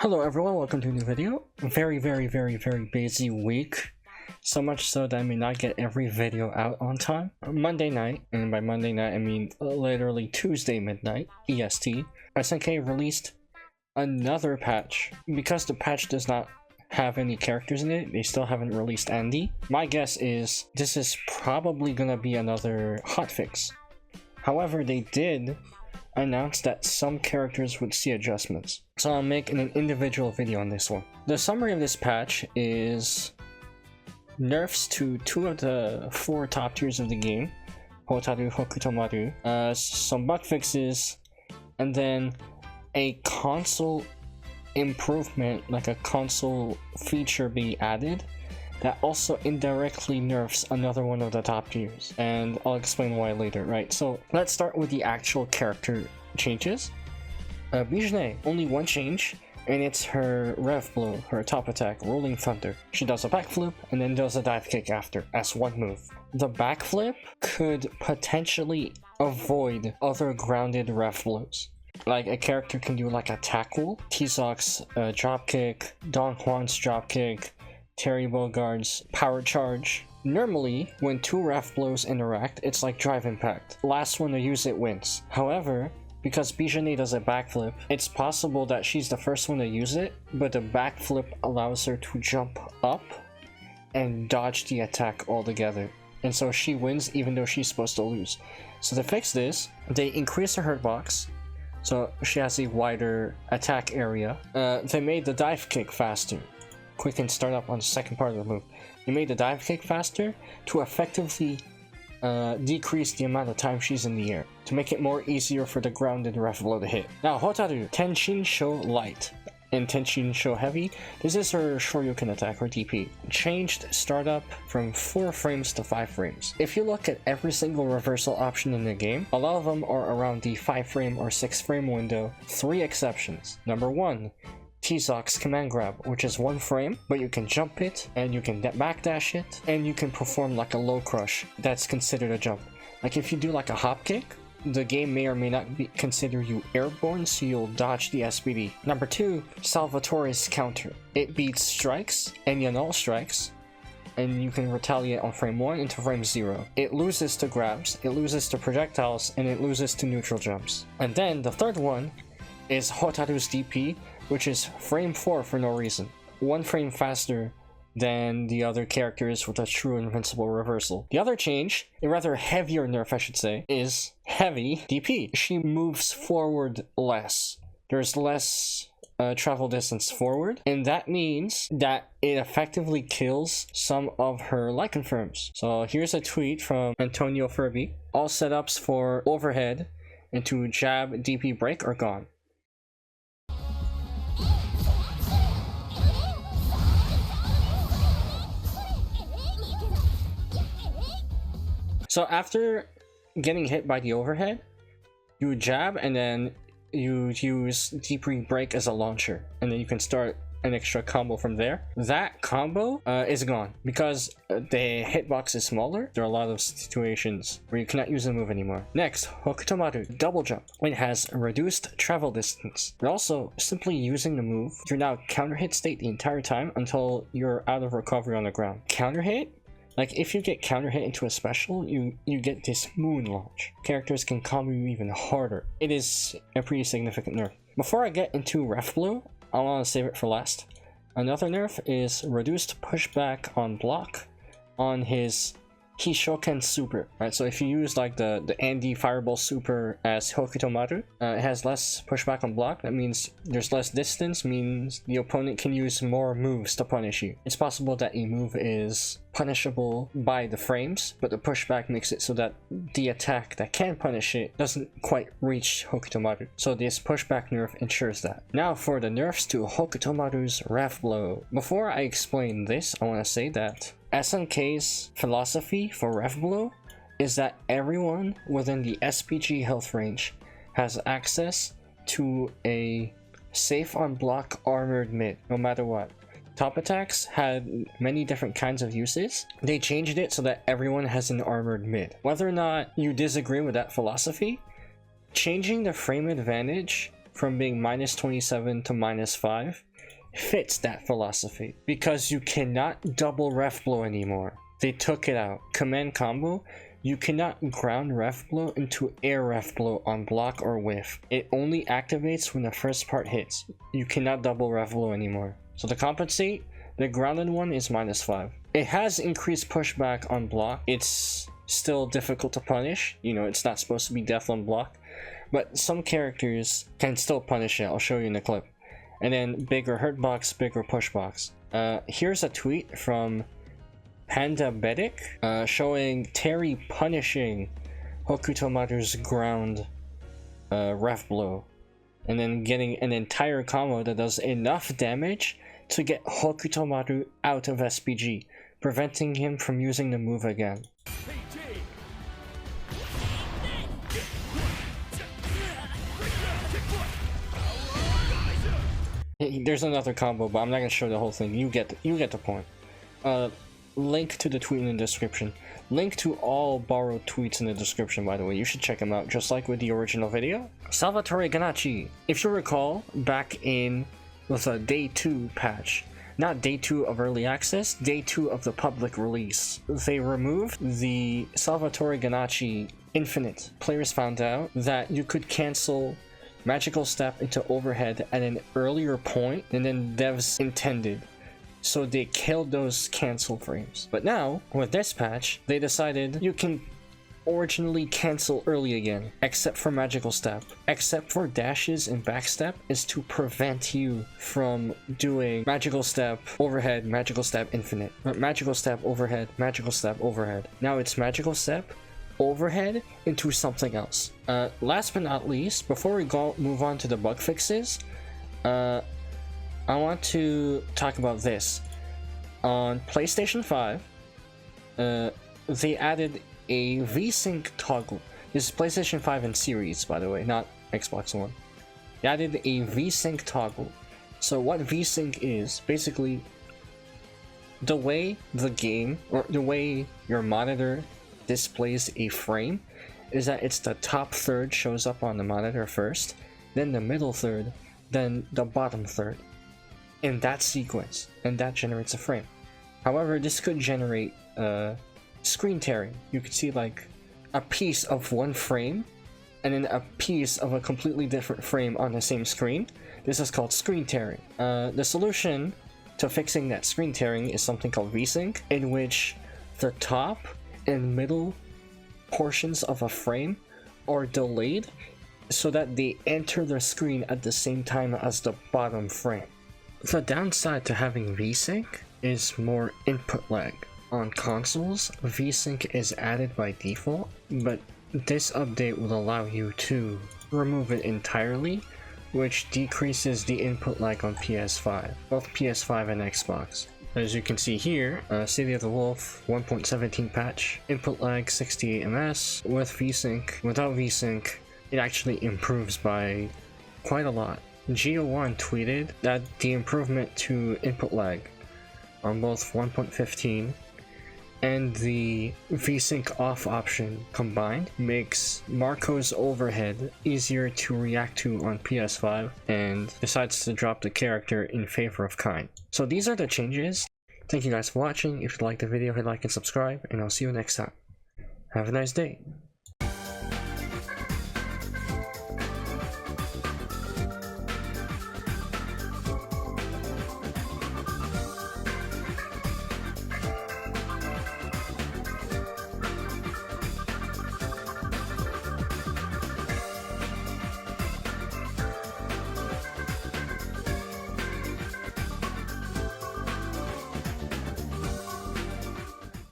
Hello everyone, welcome to a new video. Very busy week. So much so that I may not get every video out on time. Monday night, and by Monday night I mean literally Tuesday midnight, EST, SNK released another patch. Because the patch does not have any characters in it, they still haven't released Andy. My guess is this is probably gonna be another hotfix. However, they did announced that some characters would see adjustments, so I'll make an individual video on this one. The summary of this patch is nerfs to 2 of the 4 top tiers of the game, Hotaru, Hokutomaru, some bug fixes, and then a console improvement, like a console feature being added that also indirectly nerfs another one of the top tiers, and I'll explain why later. Right, so let's start with the actual character changes. Bijane, only one change, and it's her rev blow, her top attack, Rolling Thunder. She does a backflip and then does a dive kick after as one move. The backflip could potentially avoid other grounded rev blows. Like a character can do like a tackle, T-Zox's dropkick, Don Juan's dropkick, Terry Bogard's power charge. Normally, when 2 ref blows interact, it's like drive impact. Last one to use it wins. However, because Bijane does a backflip, it's possible that she's the first one to use it, but the backflip allows her to jump up and dodge the attack altogether. And so she wins even though she's supposed to lose. So to fix this, they increase her hurt box, so she has a wider attack area. They made the dive kick faster. Quick and start up on the second part of the move. They made the dive kick faster to effectively decrease the amount of time she's in the air, to make it more easier for the grounded ref blow to hit. Now Hotaru, Tenshin Light and Tenshin Heavy, this is her Shoryuken attack, or DP. Changed startup from 4 frames to 5 frames. If you look at every single reversal option in the game, a lot of them are around the 5 frame or 6 frame window. 3 exceptions. Number 1, T-Zox's command grab, which is 1 frame, but you can jump it, and you can backdash it, and you can perform like a low crush. That's considered a jump. Like if you do like a hop kick, the game may or may not consider you airborne, so you'll dodge the SPD. Number 2, Salvatore's counter. It beats strikes and Yanal strikes, and you can retaliate on frame 1 into frame 0. It loses to grabs, it loses to projectiles, and it loses to neutral jumps. And then the third one is Hotaru's DP, which is frame 4 for no reason. 1 frame faster than the other characters with a true invincible reversal. The other change, a rather heavier nerf I should say, is Heavy DP. She moves forward less. There's less travel distance forward, and that means that it effectively kills some of her light confirms. So here's a tweet from Antonio Furby. All setups for overhead into jab DP break are gone. So after getting hit by the overhead, you jab and then you use deep break as a launcher, and then you can start an extra combo from there. That combo is gone because the hitbox is smaller. There are a lot of situations where you cannot use the move anymore. Next, Hokutomaru, double jump. It has reduced travel distance. But also, simply using the move, you're now counter hit state the entire time until you're out of recovery on the ground. Counter hit? Like if you get counter hit into a special, you get this moon launch. Characters can combo you even harder. It is a pretty significant nerf. Before I get into ref blow, I want to save it for last. Another nerf is reduced pushback on block on his Hishoken super. Right, so if you use like the Andy Fireball super as Hokutomaru, it has less pushback on block. That means there's less distance, means the opponent can use more moves to punish you. It's possible that a move is punishable by the frames, but the pushback makes it so that the attack that can punish it doesn't quite reach Hokutomaru. So this pushback nerf ensures that. Now for the nerfs to Hokutomaru's ref blow. Before I explain this, I want to say that SNK's philosophy for ref blow is that everyone within the SPG health range has access to a safe on block armored mid, no matter what. Top attacks had many different kinds of uses. They changed it so that everyone has an armored mid. Whether or not you disagree with that philosophy, changing the frame advantage from being minus 27 to minus 5 fits that philosophy, because you cannot double ref blow anymore. They took it out. Command combo, you cannot ground ref blow into air ref blow on block or whiff. It only activates when the first part hits. You cannot double ref blow anymore. So to compensate, the grounded one is minus 5. It has increased pushback on block. It's still difficult to punish. You know, it's not supposed to be death on block, but some characters can still punish it. I'll show you in the clip. And then bigger hurt box, bigger push box. Here's a tweet from Panda Bedic showing Terry punishing Hokutomaru's ground ref blow, and then getting an entire combo that does enough damage to get Hokutomaru out of SPG, preventing him from using the move again. There's another combo, but I'm not gonna show the whole thing. You get the point. Link to the tweet in the description. Link to all borrowed tweets in the description, by the way. You should check them out, just like with the original video. Salvatore Ganachi. If you recall, back in the day 2 patch, not day 2 of early access, day 2 of the public release, they removed the Salvatore Ganachi Infinite. Players found out that you could cancel magical step into overhead at an earlier point than devs intended. So they killed those cancel frames. But now, with this patch, they decided you can originally cancel early again, except for magical step. Except for dashes and backstep is to prevent you from doing magical step, overhead, magical step, infinite. Magical step, overhead, magical step, overhead. Now it's magical step, overhead into something else. Last but not least, before we move on to the bug fixes, I want to talk about this. On PlayStation 5, they added a VSync toggle. This is PlayStation 5 in series, by the way, not Xbox One. They added a VSync toggle. So what VSync is, basically, the way the game, or the way your monitor displays a frame, is that it's the top third shows up on the monitor first, then the middle third, then the bottom third, in that sequence, and that generates a frame. However, this could generate screen tearing. You could see like a piece of one frame and then a piece of a completely different frame on the same screen. This is called screen tearing. The solution to fixing that screen tearing is something called VSync, in which the top and middle portions of a frame are delayed so that they enter the screen at the same time as the bottom frame. The downside to having VSync is more input lag. On consoles, VSync is added by default, but this update will allow you to remove it entirely, which decreases the input lag on PS5, both PS5 and Xbox. As you can see here, City of the Wolf 1.17 patch, input lag 68 ms with VSync. Without VSync, it actually improves by quite a lot. Geo1 tweeted that the improvement to input lag on both 1.15 and the VSync off option combined makes Marco's overhead easier to react to on PS5, and decides to drop the character in favor of Kind. So these are the changes. Thank you guys for watching. If you liked the video, hit like and subscribe, and I'll see you next time. Have a nice day.